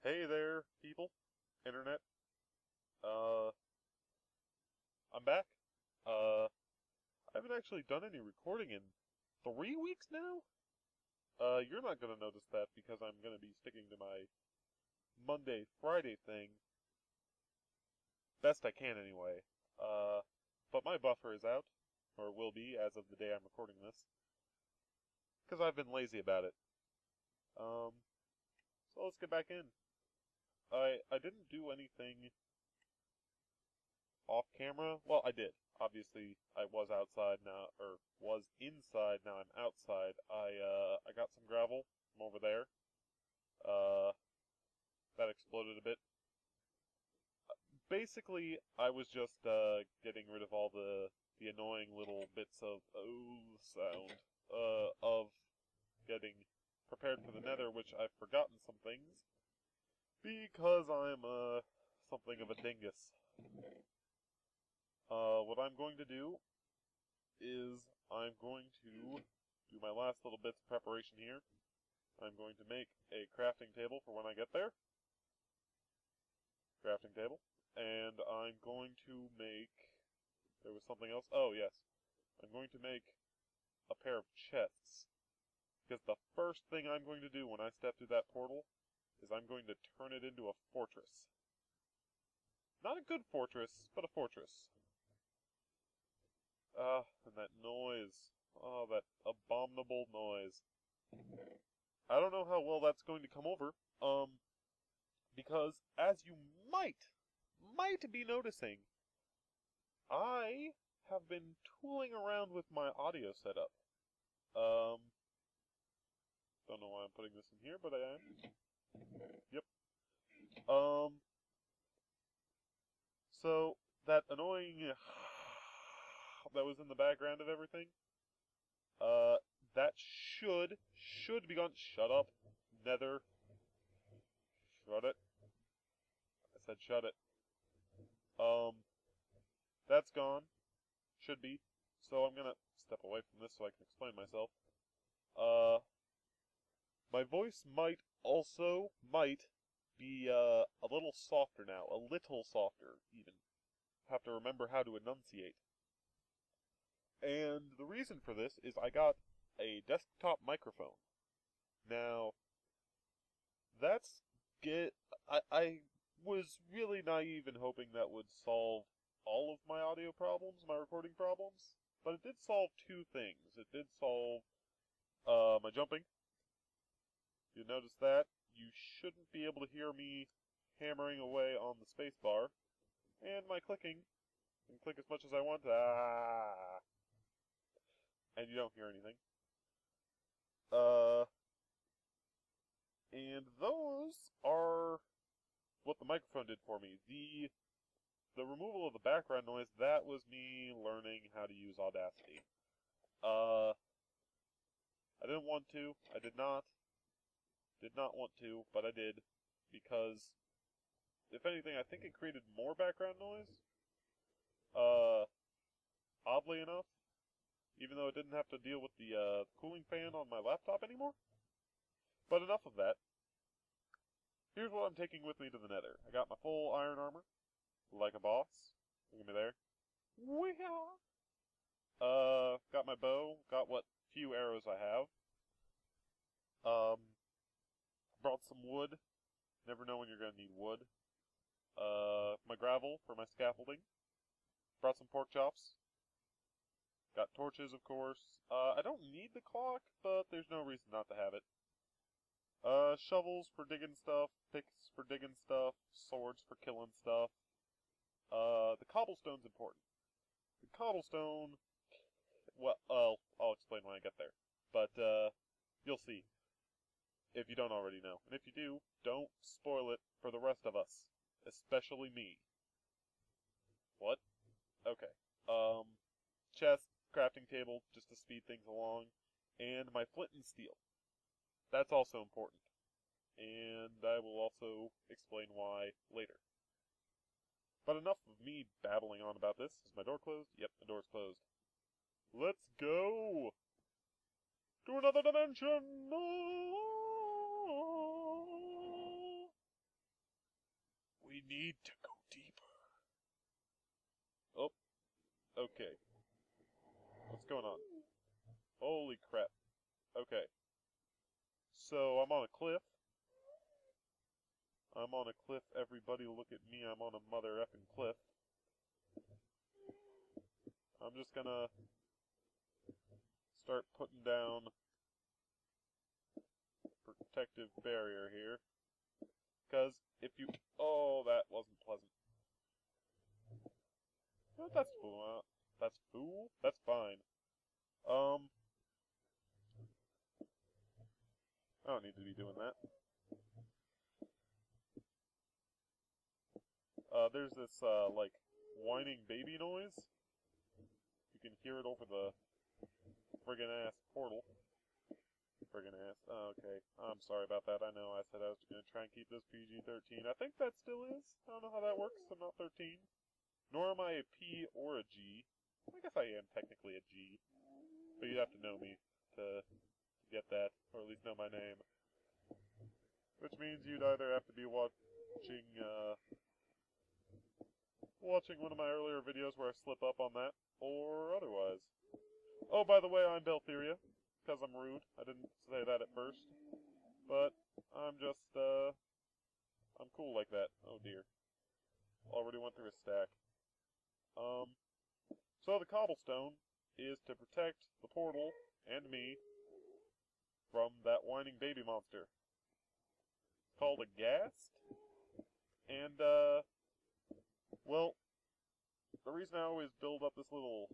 Hey there, people, internet. Uh, I'm back. I haven't actually done any recording in 3 weeks now. You're not gonna notice that because I'm gonna be sticking to my Monday, Friday thing. Best I can anyway. But my buffer is out, or will be as of the day I'm recording this, because I've been lazy about it. So let's get back in. I didn't do anything off camera. Well, I did. Obviously, I was outside now, or was inside. Now I'm outside. I got some gravel from over there. That exploded a bit. Basically, I was just getting rid of all the annoying little bits of sound of getting prepared for the Nether, which I've forgotten some things because I'm something of a dingus. What I'm going to do is I'm going to do my last little bits of preparation here. I'm going to make a crafting table for when I get there. Crafting table. And I'm going to make... There was something else? Oh, yes. I'm going to make a pair of chests. Because the first thing I'm going to do when I step through that portal is I'm going to turn it into a fortress. Not a good fortress, but a fortress. And that noise. Oh, that abominable noise. I don't know how well that's going to come over, because as you might be noticing, I have been tooling around with my audio setup. Don't know why I'm putting this in here, but I am. Yep. So, that annoying that was in the background of everything, that should be gone. Shut up, Nether. Shut it. I said shut it. That's gone. Should be. So I'm gonna step away from this so I can explain myself. My voice might be, a little softer now. A little softer, even. Have to remember how to enunciate. And the reason for this is I got a desktop microphone. Now, that's I was really naive in hoping that would solve all of my audio problems, my recording problems, but it did solve two things. It did solve my jumping. You notice that. You shouldn't be able to hear me hammering away on the spacebar, and my clicking. I can click as much as I want. And you don't hear anything. And those are what the microphone did for me. The removal of the background noise, that was me learning how to use Audacity. I didn't want to. I did not. Did not want to, but I did. Because, if anything, I think it created more background noise. Oddly enough. Even though it didn't have to deal with the cooling fan on my laptop anymore. But enough of that. Here's what I'm taking with me to the Nether. I got my full iron armor. Like a boss. Look at me there. Weehaw! Got my bow. Got what few arrows I have. Brought some wood. Never know when you're gonna need wood. My gravel for my scaffolding. Brought some pork chops. Got torches, of course. I don't need the clock, but there's no reason not to have it. Shovels for digging stuff, picks for digging stuff, swords for killing stuff. The cobblestone's important. The cobblestone, well, I'll explain when I get there. But, you'll see. If you don't already know. And if you do, don't spoil it for the rest of us. Especially me. What? Okay. Chest, crafting table, just to speed things along. And my flint and steel. That's also important. And I will also explain why later. But enough of me babbling on about this. Is my door closed? Yep, the door's closed. Let's go! To another dimension! need to go deeper. Oh, okay. What's going on? Holy crap. Okay. So, I'm on a cliff. I'm on a cliff, everybody look at me, I'm on a mother effing cliff. I'm just gonna start putting down protective barrier here. Because if you... Oh, that wasn't pleasant. No, that's fool. That's fool? That's fine. I don't need to be doing that. There's this, like, whining baby noise. You can hear it over the friggin' ass portal. Friggin' ass. Oh, okay. I'm sorry about that. I know I said I was gonna try and keep this PG-13. I think that still is. I don't know how that works. I'm not 13. Nor am I a P or a G. I guess I am technically a G. But you'd have to know me to get that, or at least know my name. Which means you'd either have to be watching one of my earlier videos where I slip up on that, or otherwise. Oh, by the way, I'm beltheria, because I'm rude. I didn't say that at first. But I'm just, I'm cool like that. Oh dear. Already went through a stack. So the cobblestone is to protect the portal and me from that whining baby monster. It's called a ghast. And, well, the reason I always build up this little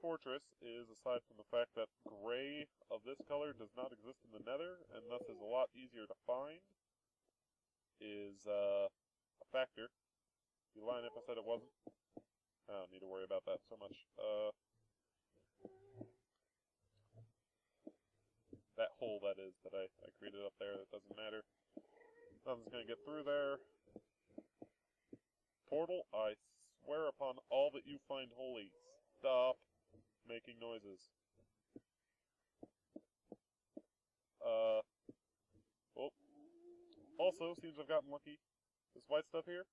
fortress is, aside from the fact that gray of this color does not exist in the nether, and thus is a lot easier to find, is, a factor. Be lying if I said it wasn't. I don't need to worry about that so much. That hole, that is, that I created up there, that doesn't matter. Nothing's gonna get through there. Portal, I swear upon all that you find holy, stop making noises. Oh. Also, seems I've gotten lucky. This white stuff here,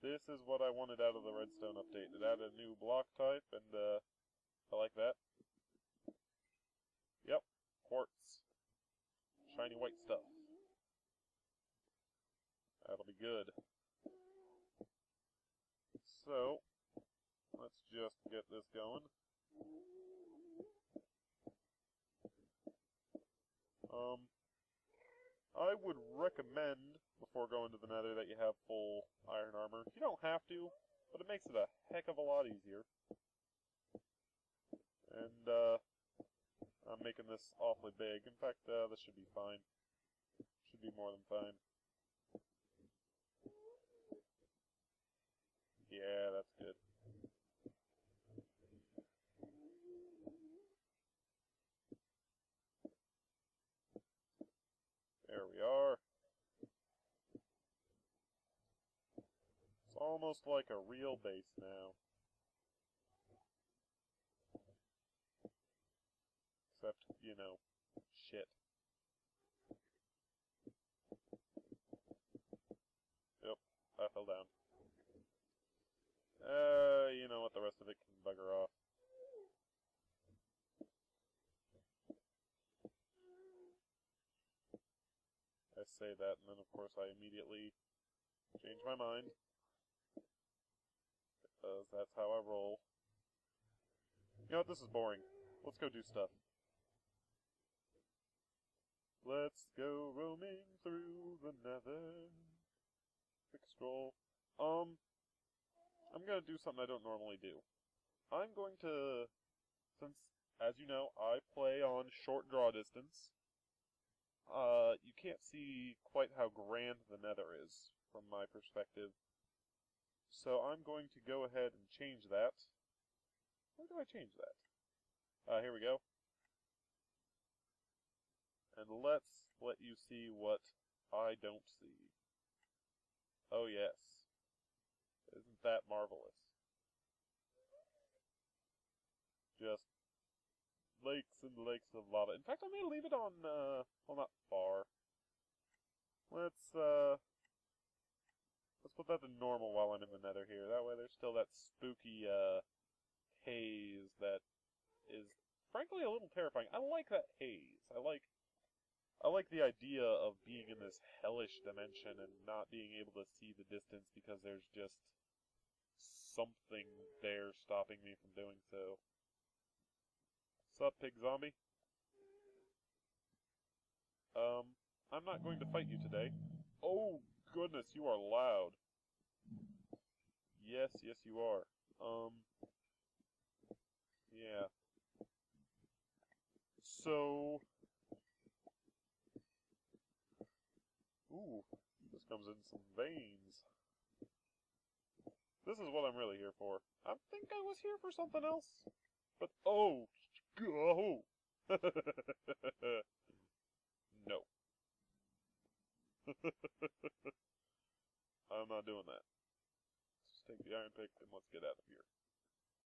this is what I wanted out of the redstone update. It added a new block type, and, I like that. Yep, quartz. Shiny white stuff. That'll be good. So, let's just get this going. I would recommend, before going to the nether, that you have full iron armor. You don't have to, but it makes it a heck of a lot easier. And, I'm making this awfully big. In fact, this should be fine. Should be more than fine. Yeah, that's good. There we are. It's almost like a real base now. Except, you know, shit. Yep, I fell down. You know what, the rest of it can bugger off. I say that, and then of course I immediately change my mind. Because that's how I roll. You know what, this is boring. Let's go do stuff. Let's go roaming through the nether. Quick scroll. I'm gonna do something I don't normally do. I'm going to, since, as you know, I play on short draw distance, you can't see quite how grand the nether is from my perspective. So I'm going to go ahead and change that. Where do I change that? Here we go. And let's let you see what I don't see. Oh yes. Isn't that marvelous? Just lakes and lakes of lava. In fact, I may leave it on, well, not far. Let's put put that to normal while I'm in the nether here. That way there's still that spooky, haze that is, frankly, a little terrifying. I like that haze. I like the idea of being in this hellish dimension and not being able to see the distance because there's just something there stopping me from doing so. Sup, pig zombie? I'm not going to fight you today. Oh, goodness, you are loud. Yes, yes, you are. Yeah. So... Ooh, this comes in some veins. This is what I'm really here for. I think I was here for something else. But, oh! Go! No. I'm not doing that. Let's just take the iron pick and let's get out of here.